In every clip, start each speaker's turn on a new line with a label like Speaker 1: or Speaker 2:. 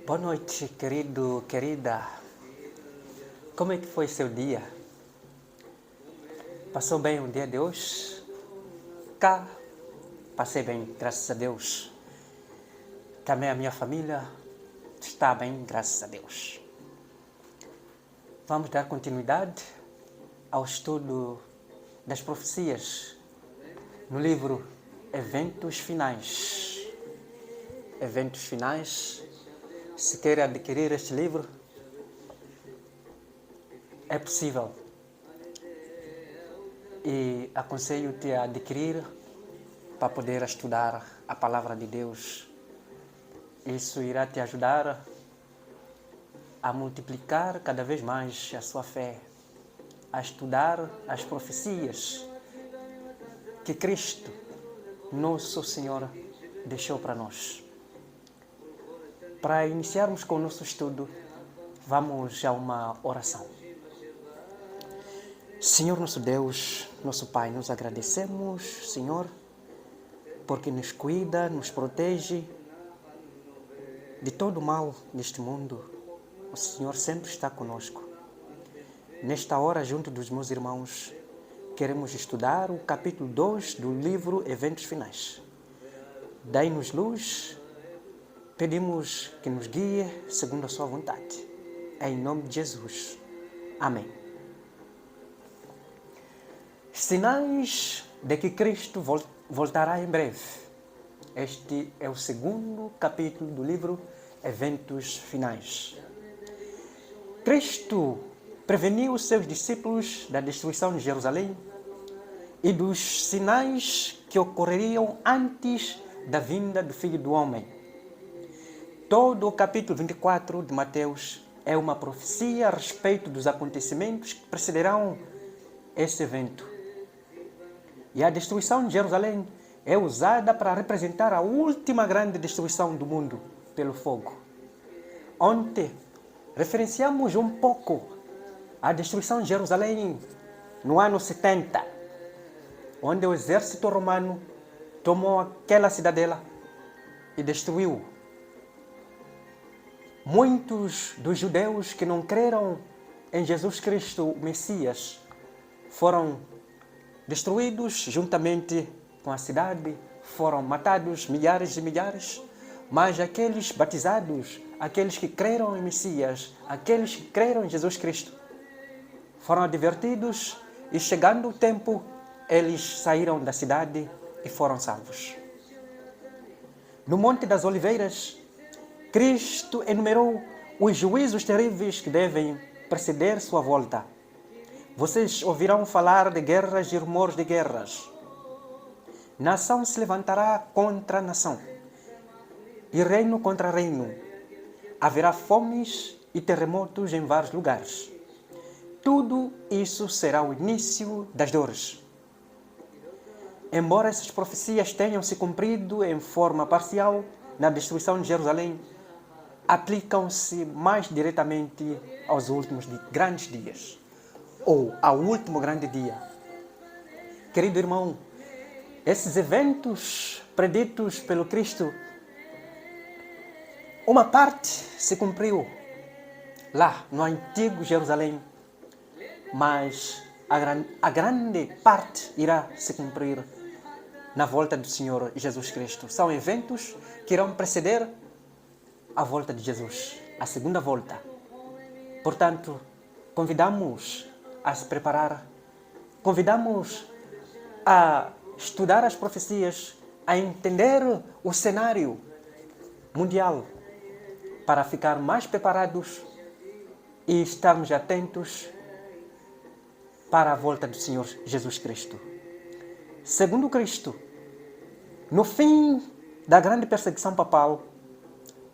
Speaker 1: Boa noite, querido, querida. Como é que foi seu dia? Passou bem o dia de hoje? Cá, passei bem, graças a Deus. Também a minha família está bem, graças a Deus. Vamos dar continuidade ao estudo das profecias no livro Eventos Finais. Eventos Finais. Se quer adquirir este livro, é possível. E aconselho-te a adquirir para poder estudar a palavra de Deus. Isso irá te ajudar a multiplicar cada vez mais a sua fé, a estudar as profecias que Cristo, nosso Senhor, deixou para nós. Para iniciarmos com o nosso estudo, vamos a uma oração. Senhor nosso Deus, nosso Pai, nos agradecemos, Senhor, porque nos cuida, nos protege de todo o mal neste mundo. O Senhor sempre está conosco. Nesta hora, junto dos meus irmãos, queremos estudar o capítulo 2 do livro Eventos Finais. Dai-nos luz, pedimos que nos guie segundo a sua vontade. Em nome de Jesus. Amém. Sinais de que Cristo voltará em breve. Este é o segundo capítulo do livro Eventos Finais. Cristo preveniu os seus discípulos da destruição de Jerusalém e dos sinais que ocorreriam antes da vinda do Filho do Homem. Todo o capítulo 24 de Mateus é uma profecia a respeito dos acontecimentos que precederão esse evento. E a destruição de Jerusalém é usada para representar a última grande destruição do mundo pelo fogo. Ontem, referenciamos um pouco a destruição de Jerusalém no ano 70, onde o exército romano tomou aquela cidadela e destruiu. Muitos dos judeus que não creram em Jesus Cristo, o Messias, foram destruídos juntamente com a cidade, foram matados milhares e milhares, mas aqueles batizados, aqueles que creram em Messias, aqueles que creram em Jesus Cristo, foram advertidos e, chegando o tempo, eles saíram da cidade e foram salvos. No Monte das Oliveiras, Cristo enumerou os juízos terríveis que devem preceder sua volta. Vocês ouvirão falar de guerras e rumores de guerras. Nação se levantará contra nação, e reino contra reino. Haverá fomes e terremotos em vários lugares. Tudo isso será o início das dores. Embora essas profecias tenham se cumprido em forma parcial na destruição de Jerusalém, aplicam-se mais diretamente aos últimos grandes dias, ou ao último grande dia. Querido irmão, esses eventos preditos pelo Cristo, uma parte se cumpriu lá no antigo Jerusalém, mas a grande parte irá se cumprir na volta do Senhor Jesus Cristo. São eventos que irão preceder a volta de Jesus, a segunda volta. Portanto, convidamos a se preparar, convidamos a estudar as profecias, a entender o cenário mundial para ficar mais preparados e estarmos atentos para a volta do Senhor Jesus Cristo. Segundo Cristo, no fim da grande perseguição papal,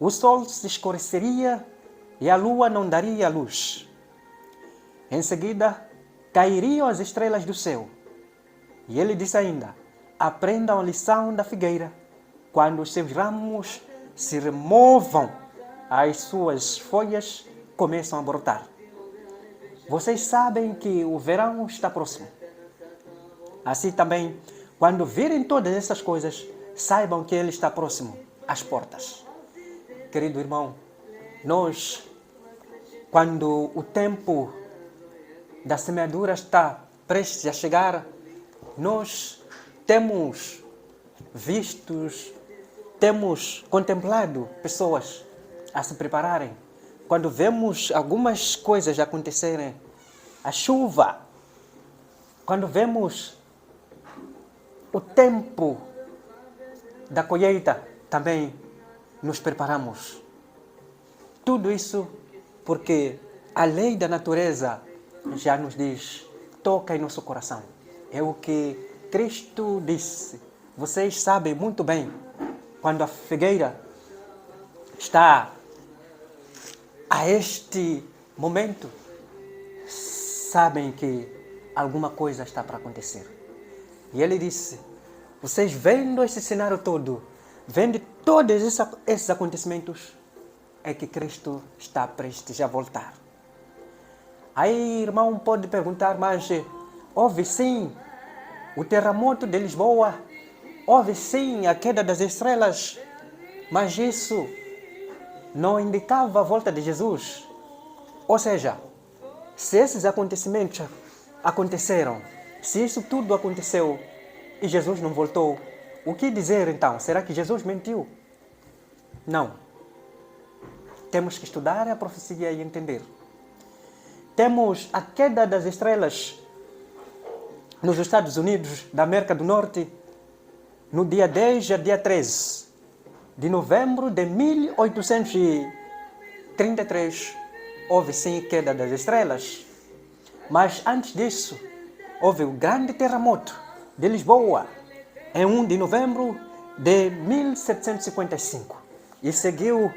Speaker 1: o sol se escureceria e a lua não daria luz. Em seguida, cairiam as estrelas do céu. E ele disse ainda: aprendam a lição da figueira. Quando os seus ramos se removam, as suas folhas começam a brotar. Vocês sabem que o verão está próximo. Assim também, quando virem todas essas coisas, saibam que ele está próximo às portas. Querido irmão, Nós, quando o tempo da semeadura está prestes a chegar, nós temos vistos, temos contemplado pessoas a se prepararem. Quando vemos algumas coisas acontecerem, a chuva, quando vemos o tempo da colheita, também nos preparamos. Tudo isso porque a lei da natureza já nos diz, toca em nosso coração. É o que Cristo disse. Vocês sabem muito bem, quando a figueira está a este momento, sabem que alguma coisa está para acontecer. E ele disse, vocês vendo esse cenário todo, vendo todos esses acontecimentos, é que Cristo está prestes a voltar. Aí, irmão, pode perguntar, mas houve sim o terremoto de Lisboa, houve sim a queda das estrelas, mas isso não indicava a volta de Jesus. Ou seja, se esses acontecimentos aconteceram, se isso tudo aconteceu e Jesus não voltou, o que dizer então? Será que Jesus mentiu? Não. Temos que estudar a profecia e entender. Temos a queda das estrelas nos Estados Unidos da América do Norte no dia 10 a dia 13 de novembro de 1833. Houve sim queda das estrelas. Mas antes disso, houve o grande terremoto de Lisboa em 1 de novembro de 1755. E seguiu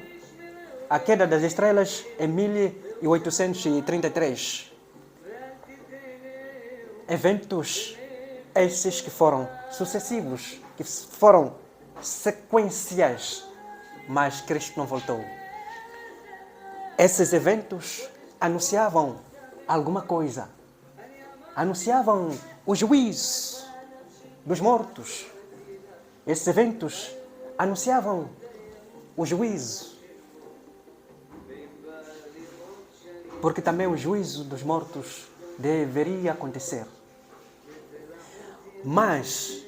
Speaker 1: a queda das estrelas em 1833. Eventos esses que foram sucessivos, que foram sequências, mas Cristo não voltou. Esses eventos anunciavam alguma coisa. Anunciavam o juízo dos mortos. Esses eventos anunciavam o juízo. Porque também o juízo dos mortos deveria acontecer. Mas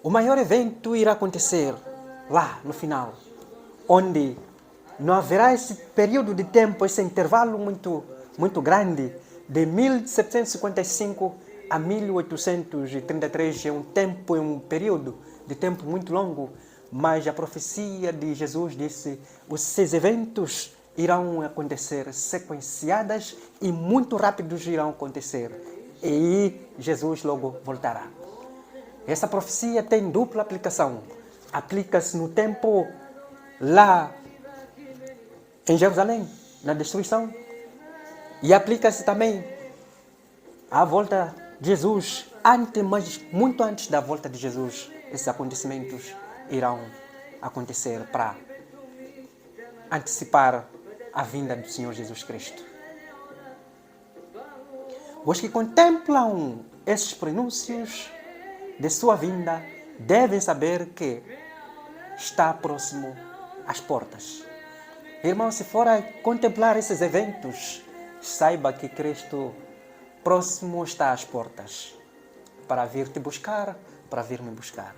Speaker 1: o maior evento irá acontecer lá no final, onde não haverá esse período de tempo, esse intervalo muito grande, de 1755 a 1833, é um período de tempo muito longo, mas a profecia de Jesus disse, esses eventos irão acontecer sequenciadas e muito rápidos irão acontecer. E Jesus logo voltará. Essa profecia tem dupla aplicação. Aplica-se no tempo lá em Jerusalém, na destruição. E aplica-se também à volta de Jesus, mas muito antes da volta de Jesus. Esses acontecimentos irão acontecer para antecipar a vinda do Senhor Jesus Cristo. Os que contemplam esses prenúncios de sua vinda devem saber que está próximo às portas. Irmão, se for a contemplar esses eventos, saiba que Cristo próximo está às portas para vir te buscar, para vir me buscar.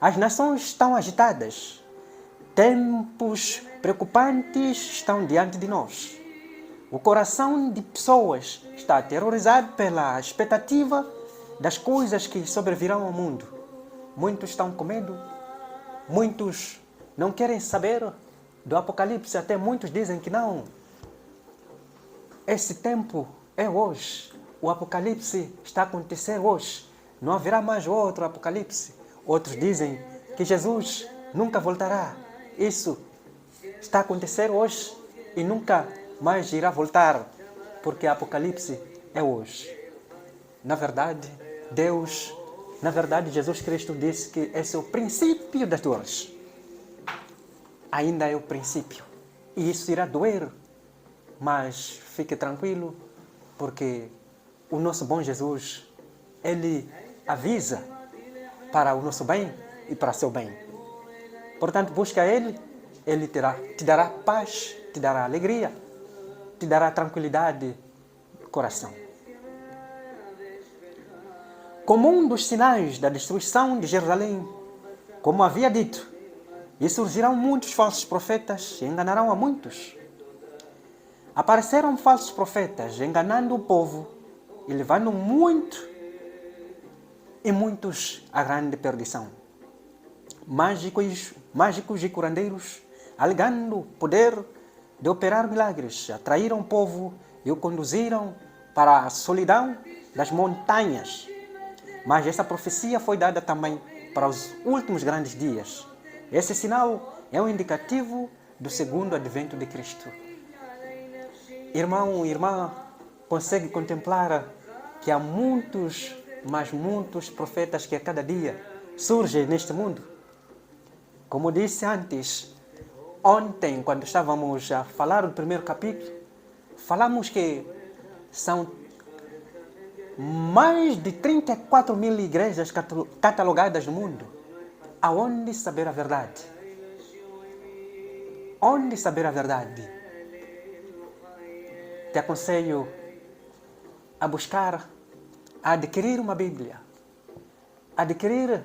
Speaker 1: As nações estão agitadas. Tempos preocupantes estão diante de nós. O coração de pessoas está aterrorizado pela expectativa das coisas que sobrevirão ao mundo. Muitos estão com medo, muitos não querem saber do Apocalipse, até muitos dizem que não. Esse tempo é hoje, o Apocalipse está a acontecer hoje, não haverá mais outro Apocalipse. Outros dizem que Jesus nunca voltará. Isso está a acontecer hoje e nunca mais irá voltar, porque o Apocalipse é hoje. Na verdade, Jesus Cristo disse que esse é o princípio das dores. Ainda é o princípio. E isso irá doer, mas fique tranquilo, porque o nosso bom Jesus, Ele avisa para o nosso bem e para o seu bem. Portanto, busca Ele Ele te dará paz, te dará alegria, te dará tranquilidade do coração. Como um dos sinais da destruição de Jerusalém, como havia dito, e surgirão muitos falsos profetas e enganarão a muitos. Apareceram falsos profetas enganando o povo e levando muitos à grande perdição. Mágicos e curandeiros, alegando poder de operar milagres, atraíram o povo e o conduziram para a solidão das montanhas. Mas essa profecia foi dada também para os últimos grandes dias. Esse sinal é um indicativo do segundo advento de Cristo. Irmão e irmã, consegue contemplar que há muitos, mas muitos profetas que a cada dia surgem neste mundo? Como disse antes, ontem, quando estávamos a falar do primeiro capítulo, falamos que são mais de 34 mil igrejas catalogadas no mundo. Aonde saber a verdade? Onde saber a verdade? Te aconselho a buscar, a adquirir uma Bíblia, adquirir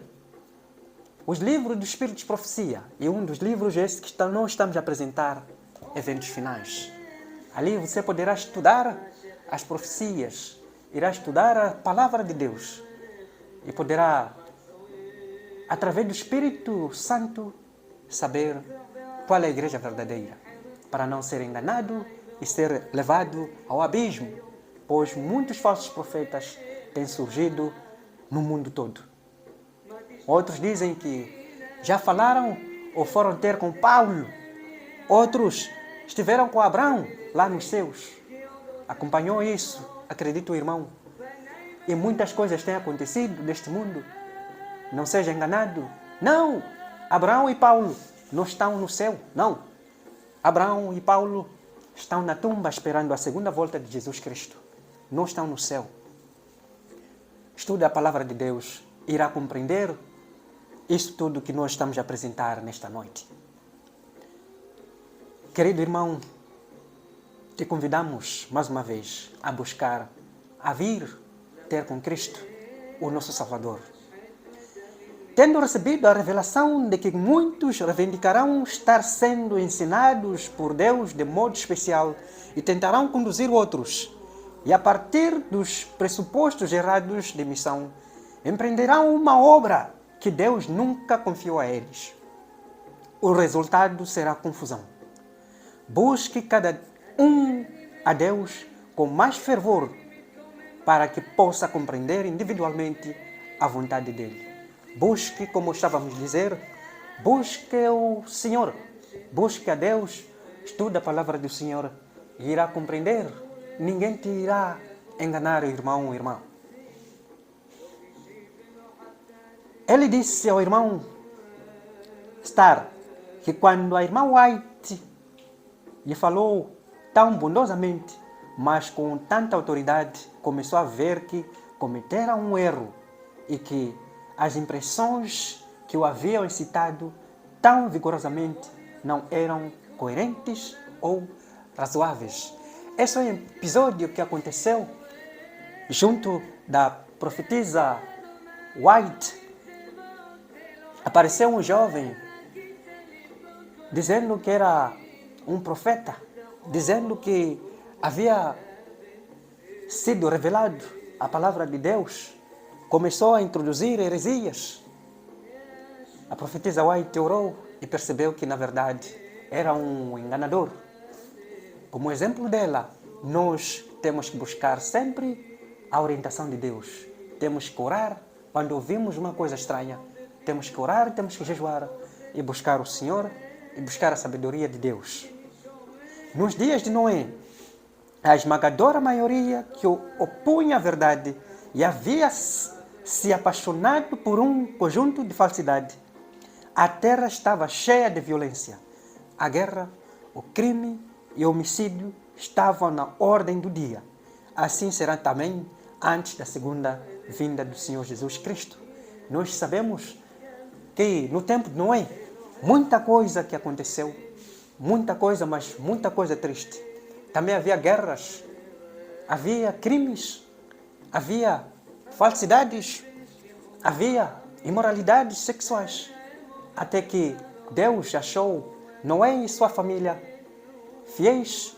Speaker 1: os livros do Espírito de Profecia. E um dos livros é esse que nós estamos a apresentar, Eventos Finais. Ali você poderá estudar as profecias, irá estudar a Palavra de Deus e poderá, através do Espírito Santo, saber qual é a igreja verdadeira, para não ser enganado e ser levado ao abismo, pois muitos falsos profetas têm surgido no mundo todo. Outros dizem que já falaram ou foram ter com Paulo. Outros estiveram com Abraão lá nos céus. Acompanhou isso, acredito, irmão. E muitas coisas têm acontecido neste mundo. Não seja enganado. Não! Abraão e Paulo não estão no céu. Não! Abraão e Paulo estão na tumba esperando a segunda volta de Jesus Cristo. Não estão no céu. Estude a palavra de Deus. Irá compreender isso tudo que nós estamos a apresentar nesta noite. Querido irmão, te convidamos mais uma vez a buscar, a vir ter com Cristo, o nosso Salvador. Tendo recebido a revelação de que muitos reivindicarão estar sendo ensinados por Deus de modo especial e tentarão conduzir outros, e a partir dos pressupostos errados de missão, empreenderão uma obra que Deus nunca confiou a eles. O resultado será confusão. Busque cada um a Deus com mais fervor para que possa compreender individualmente a vontade dele. Busque, como estávamos a dizer, busque o Senhor, busque a Deus, estude a palavra do Senhor e irá compreender. Ninguém te irá enganar, irmão ou irmã. Ele disse ao irmão Starr que quando a irmã White lhe falou tão bondosamente, mas com tanta autoridade, começou a ver que cometera um erro e que as impressões que o haviam excitado tão vigorosamente não eram coerentes ou razoáveis. Esse é um episódio que aconteceu junto da profetisa White. Apareceu um jovem dizendo que era um profeta, dizendo que havia sido revelado a palavra de Deus. Começou a introduzir heresias. A profetisa White orou e percebeu que, na verdade, era um enganador. Como exemplo dela, nós temos que buscar sempre a orientação de Deus. Temos que orar quando ouvimos uma coisa estranha. Temos que orar, temos que jejuar e buscar o Senhor e buscar a sabedoria de Deus. Nos dias de Noé, a esmagadora maioria que opunha a verdade e havia se apaixonado por um conjunto de falsidade. A terra estava cheia de violência. A guerra, o crime e o homicídio estavam na ordem do dia. Assim será também antes da segunda vinda do Senhor Jesus Cristo. Nós sabemos que no tempo de Noé, muita coisa que aconteceu muita coisa, mas muita coisa triste. Também havia guerras, havia crimes, havia falsidades, havia imoralidades sexuais. Até que Deus achou Noé e sua família fiéis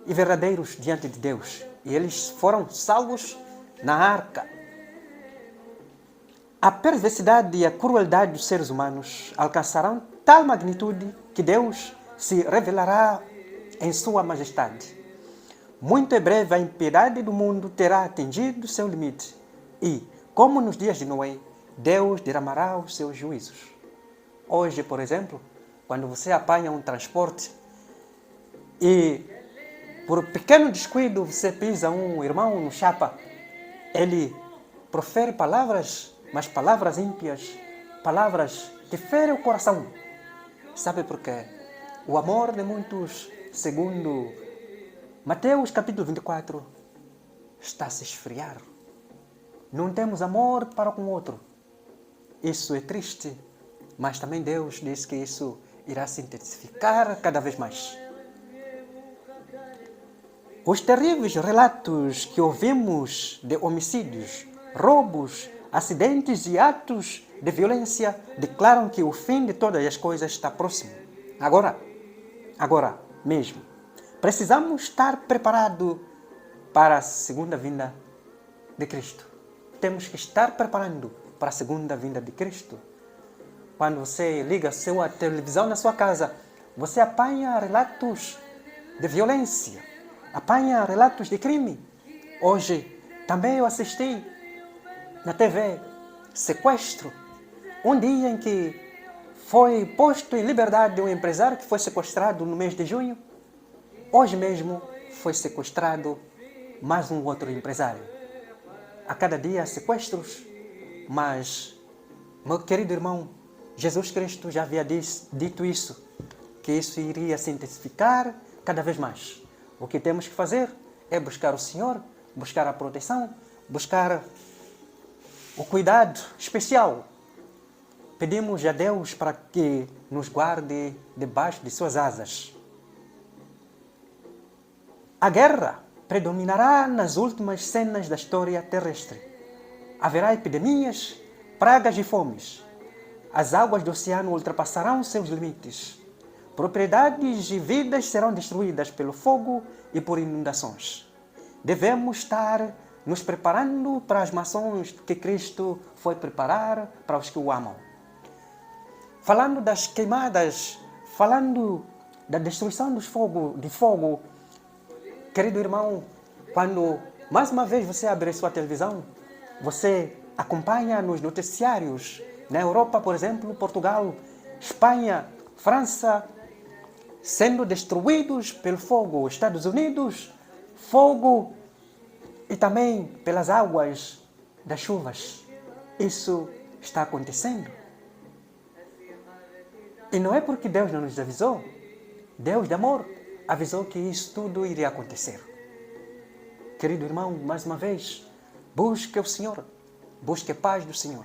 Speaker 1: e verdadeiros diante de Deus. E eles foram salvos na arca. A perversidade e a crueldade dos seres humanos alcançarão tal magnitude que Deus se revelará em sua majestade. Muito em breve a impiedade do mundo terá atingido seu limite e, como nos dias de Noé, Deus derramará os seus juízos. Hoje, por exemplo, quando você apanha um transporte e por pequeno descuido você pisa um irmão no chapa, ele profere palavras, mas palavras ímpias, palavras que ferem o coração. Sabe por quê? O amor de muitos, segundo Mateus capítulo 24, está a se esfriar. Não temos amor para com o outro. Isso é triste, mas também Deus diz que isso irá se intensificar cada vez mais. Os terríveis relatos que ouvimos de homicídios, roubos, acidentes e atos de violência declaram que o fim de todas as coisas está próximo. Agora mesmo. Precisamos estar preparados para a segunda vinda de Cristo. Temos que estar preparando para a segunda vinda de Cristo. Quando você liga a sua televisão na sua casa, você apanha relatos de violência, apanha relatos de crime. Hoje também eu assisti na TV sequestro. Um dia em que foi posto em liberdade um empresário que foi sequestrado no mês de junho. Hoje mesmo foi sequestrado mais um outro empresário. A cada dia sequestros, mas, meu querido irmão, Jesus Cristo já havia dito isso, que isso iria se intensificar cada vez mais. O que temos que fazer é buscar o Senhor, buscar a proteção, buscar o cuidado especial. Pedimos a Deus para que nos guarde debaixo de suas asas. A guerra predominará nas últimas cenas da história terrestre. Haverá epidemias, pragas e fomes. As águas do oceano ultrapassarão seus limites. Propriedades e vidas serão destruídas pelo fogo e por inundações. Devemos estar nos preparando para as maçãs que Cristo foi preparar para os que o amam. Falando das queimadas, falando da destruição de fogo, querido irmão, quando mais uma vez você abre sua televisão, você acompanha nos noticiários, na Europa, por exemplo, Portugal, Espanha, França, sendo destruídos pelo fogo, Estados Unidos, fogo e também pelas águas das chuvas. Isso está acontecendo. E não é porque Deus não nos avisou. Deus de amor avisou que isso tudo iria acontecer. Querido irmão, mais uma vez, busque o Senhor, busque a paz do Senhor,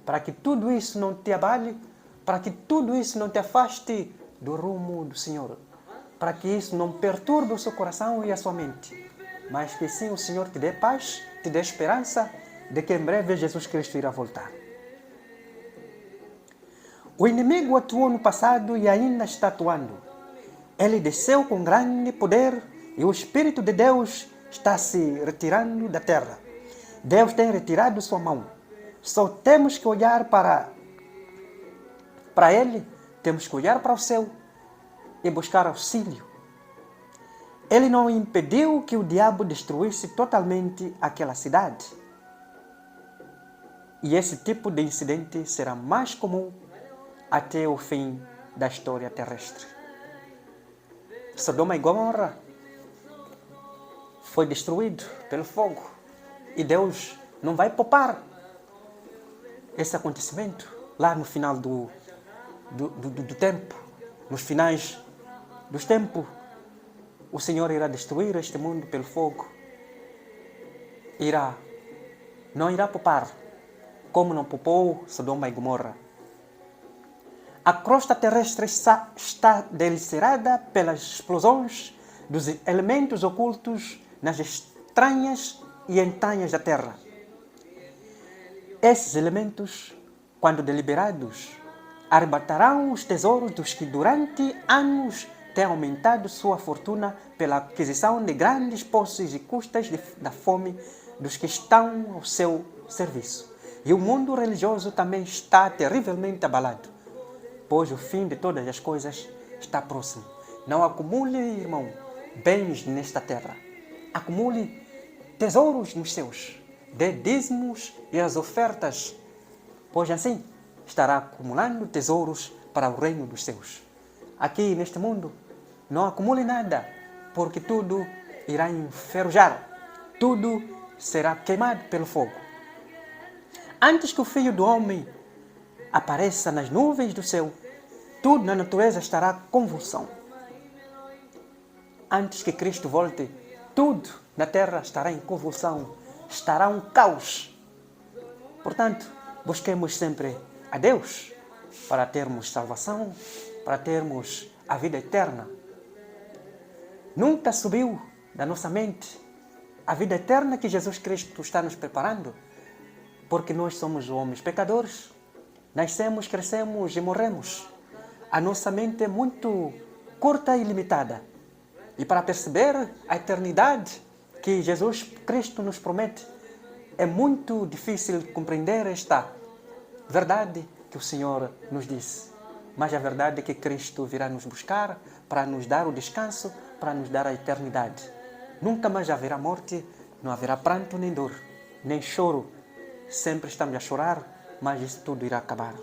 Speaker 1: para que tudo isso não te abale, para que tudo isso não te afaste do rumo do Senhor, para que isso não perturbe o seu coração e a sua mente, mas que sim o Senhor te dê paz, te dê esperança de que em breve Jesus Cristo irá voltar. O inimigo atuou no passado e ainda está atuando. Ele desceu com grande poder e o Espírito de Deus está se retirando da terra. Deus tem retirado sua mão. Só temos que olhar para Ele, temos que olhar para o céu e buscar auxílio. Ele não impediu que o diabo destruísse totalmente aquela cidade. E esse tipo de incidente será mais comum até o fim da história terrestre. Sodoma e Gomorra foi destruído pelo fogo e Deus não vai poupar esse acontecimento lá no final do tempo, nos finais dos tempos. O Senhor irá destruir este mundo pelo fogo. Não irá poupar, como não poupou Sodoma e Gomorra. A crosta terrestre está delcerada pelas explosões dos elementos ocultos nas estranhas e entranhas da Terra. Esses elementos, quando deliberados, arrebatarão os tesouros dos que durante anos têm aumentado sua fortuna pela aquisição de grandes posses e custas da fome dos que estão ao seu serviço. E o mundo religioso também está terrivelmente abalado, pois o fim de todas as coisas está próximo. Não acumule, irmão, bens nesta terra. Acumule tesouros nos céus, dê dízimos e as ofertas, pois assim estará acumulando tesouros para o reino dos céus. Aqui neste mundo, não acumule nada, porque tudo irá enferrujar, tudo será queimado pelo fogo. Antes que o Filho do Homem apareça nas nuvens do céu, tudo na natureza estará convulsão. Antes que Cristo volte, tudo na terra estará em convulsão, estará um caos. Portanto, busquemos sempre a Deus para termos salvação, para termos a vida eterna. Nunca subiu da nossa mente a vida eterna que Jesus Cristo está nos preparando, porque nós somos homens pecadores, nascemos, crescemos e morremos. A nossa mente é muito curta e limitada. E para perceber a eternidade que Jesus Cristo nos promete, é muito difícil compreender esta verdade que o Senhor nos disse. Mas a verdade é que Cristo virá nos buscar para nos dar o descanso, para nos dar a eternidade. Nunca mais haverá morte, não haverá pranto nem dor, nem choro. Sempre estamos a chorar, mas isso tudo irá acabar.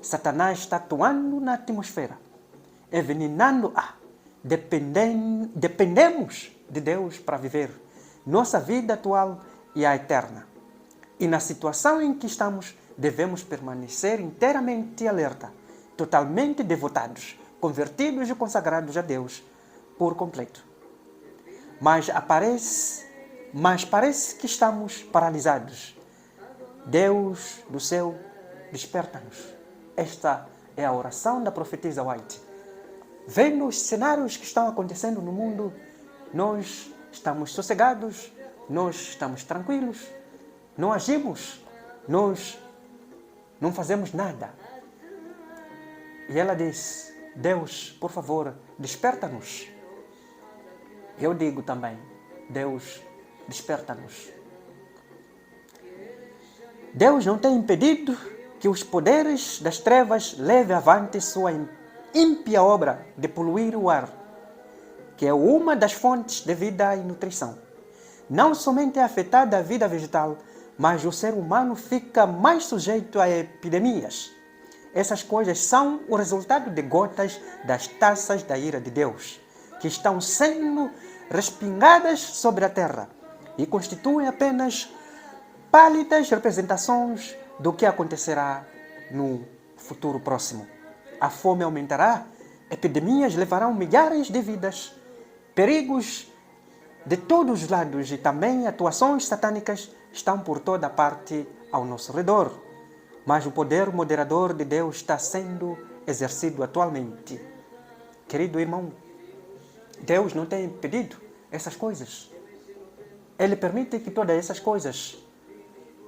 Speaker 1: Satanás está atuando na atmosfera, envenenando-a. Dependemos de Deus para viver nossa vida atual e a eterna. E na situação em que estamos, devemos permanecer inteiramente alerta, totalmente devotados, convertidos e consagrados a Deus por completo. Mas parece que estamos paralisados. Deus do céu, desperta-nos. Esta é a oração da profetisa White. Vendo os cenários que estão acontecendo no mundo, nós estamos sossegados, nós estamos tranquilos, não agimos, nós não fazemos nada. E ela diz: Deus, por favor, desperta-nos. Eu digo também: Deus, desperta-nos. Deus não tem impedido que os poderes das trevas levem avante sua ímpia obra de poluir o ar, que é uma das fontes de vida e nutrição. Não somente é afetada a vida vegetal, mas o ser humano fica mais sujeito a epidemias. Essas coisas são o resultado de gotas das taças da ira de Deus, que estão sendo respingadas sobre a terra e constituem apenas pálidas representações do que acontecerá no futuro próximo. A fome aumentará, epidemias levarão milhares de vidas, perigos de todos os lados e também atuações satânicas estão por toda parte ao nosso redor. Mas o poder moderador de Deus está sendo exercido atualmente. Querido irmão, Deus não tem impedido essas coisas. Ele permite que todas essas coisas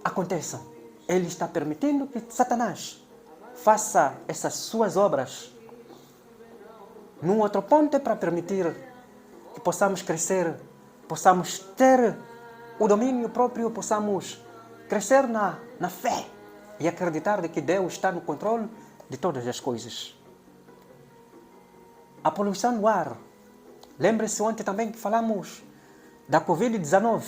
Speaker 1: aconteçam. Ele está permitindo que Satanás faça essas suas obras num outro ponto para permitir que possamos crescer, possamos ter o domínio próprio, possamos crescer na fé e acreditar de que Deus está no controle de todas as coisas. A poluição do ar. Lembre-se ontem também que falamos da Covid-19.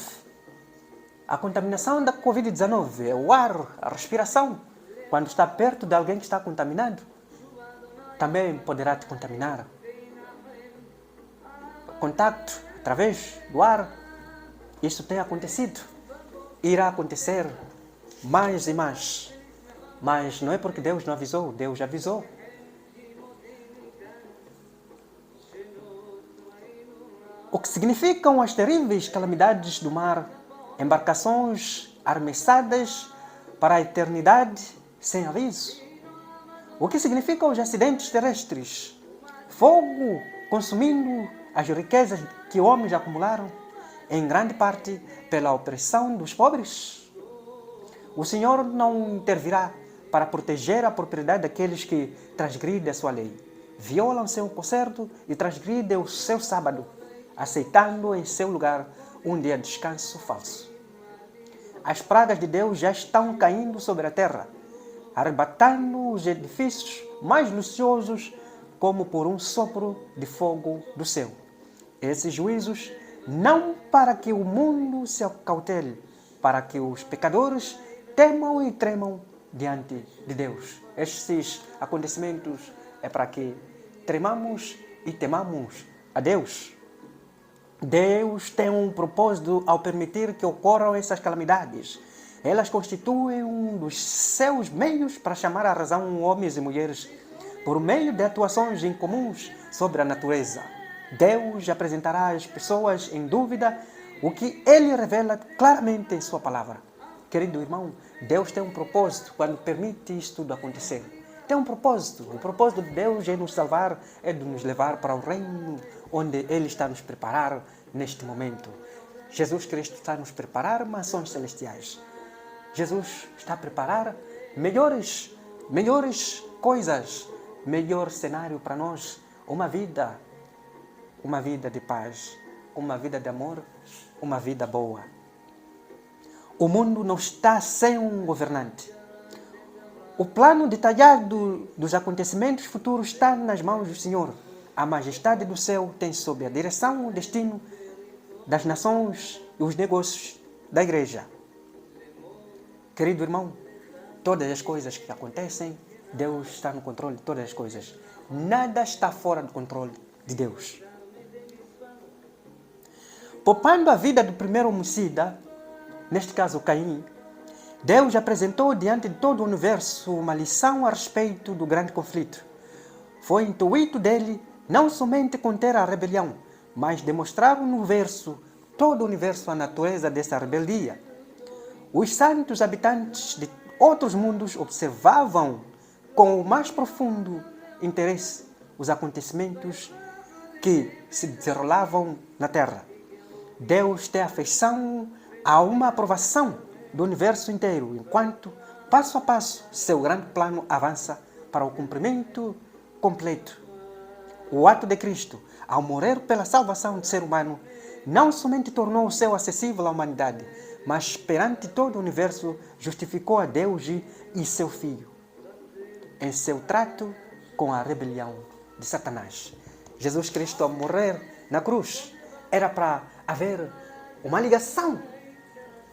Speaker 1: A contaminação da Covid-19 é o ar, a respiração. Quando está perto de alguém que está contaminado, também poderá te contaminar. Contato através do ar, isso tem acontecido. Irá acontecer mais e mais. Mas não é porque Deus não avisou, Deus já avisou. O que significam as terríveis calamidades do mar, embarcações arremessadas para a eternidade sem aviso. O que significa os acidentes terrestres? Fogo consumindo as riquezas que homens acumularam, em grande parte pela opressão dos pobres. O Senhor não intervirá para proteger a propriedade daqueles que transgridem a sua lei, violam seu concerto e transgridem o seu sábado, aceitando em seu lugar um dia de descanso falso. As pragas de Deus já estão caindo sobre a terra, arrebatando os edifícios mais luxuosos como por um sopro de fogo do céu. Esses juízos não para que o mundo se acautele, para que os pecadores temam e tremam diante de Deus. Estes acontecimentos é para que tremamos e temamos a Deus. Deus tem um propósito ao permitir que ocorram essas calamidades. Elas constituem um dos seus meios para chamar à razão homens e mulheres por meio de atuações incomuns sobre a natureza. Deus apresentará às pessoas em dúvida o que Ele revela claramente em sua palavra. Querido irmão, Deus tem um propósito quando permite isto tudo acontecer. Tem um propósito. O propósito de Deus é nos salvar, é de nos levar para o reino onde Ele está a nos preparar neste momento. Jesus Cristo está a nos preparar mansões celestiais. Jesus está a preparar melhores coisas, melhor cenário para nós, uma vida de paz, uma vida de amor, uma vida boa. O mundo não está sem um governante. O plano detalhado dos acontecimentos futuros está nas mãos do Senhor. A majestade do céu tem sob a direção o destino das nações e os negócios da igreja. Querido irmão, todas as coisas que acontecem, Deus está no controle de todas as coisas. Nada está fora do controle de Deus. Poupando a vida do primeiro homicida, neste caso Caim, Deus apresentou diante de todo o universo uma lição a respeito do grande conflito. Foi intuito dele não somente conter a rebelião, mas demonstrar todo o universo a natureza dessa rebeldia. Os santos habitantes de outros mundos observavam com o mais profundo interesse os acontecimentos que se desenrolavam na terra. Deus tem afeição a uma aprovação do universo inteiro, enquanto, passo a passo, seu grande plano avança para o cumprimento completo. O ato de Cristo, ao morrer pela salvação do ser humano, não somente tornou o céu acessível à humanidade, mas perante todo o universo justificou a Deus e seu Filho em seu trato com a rebelião de Satanás. Jesus Cristo, ao morrer na cruz, era para haver uma ligação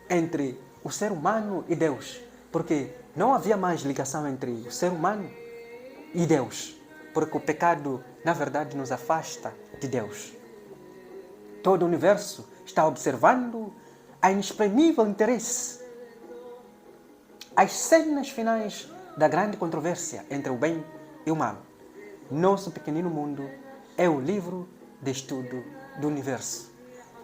Speaker 1: entre o ser humano e Deus, porque não havia mais ligação entre o ser humano e Deus, porque o pecado, na verdade, nos afasta de Deus. Todo o universo está observando a inexprimível interesse, as cenas finais da grande controvérsia entre o bem e o mal. Nosso pequenino mundo é o livro de estudo do universo.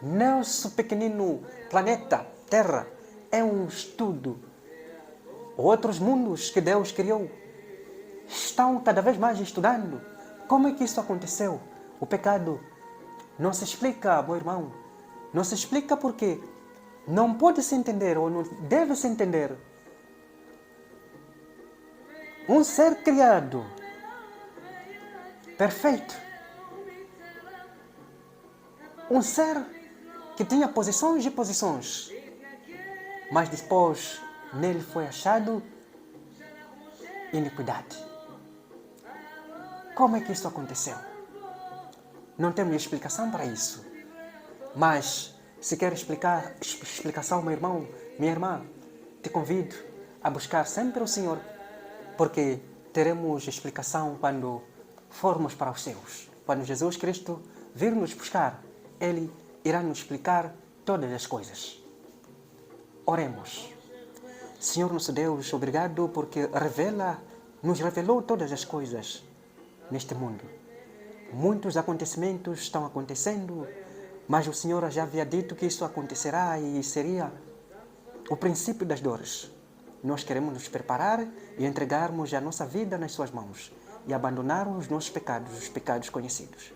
Speaker 1: Nosso pequenino planeta, Terra, é um estudo. Outros mundos que Deus criou estão cada vez mais estudando. Como é que isso aconteceu? O pecado não se explica, meu irmão. Não se explica porque não pode se entender ou não deve se entender. Um ser criado, perfeito. Um ser que tinha posições e posições. Mas depois nele foi achado iniquidade. Como é que isso aconteceu? Não temos explicação para isso. Mas, se quer explicação, meu irmão, minha irmã, te convido a buscar sempre o Senhor, porque teremos explicação quando formos para os céus. Quando Jesus Cristo vir nos buscar, Ele irá nos explicar todas as coisas. Oremos. Senhor nosso Deus, obrigado porque nos revelou todas as coisas neste mundo. Muitos acontecimentos estão acontecendo, mas o Senhor já havia dito que isso acontecerá e seria o princípio das dores. nós queremos nos preparar e entregarmos a nossa vida nas suas mãos e abandonar os nossos pecados, os pecados conhecidos.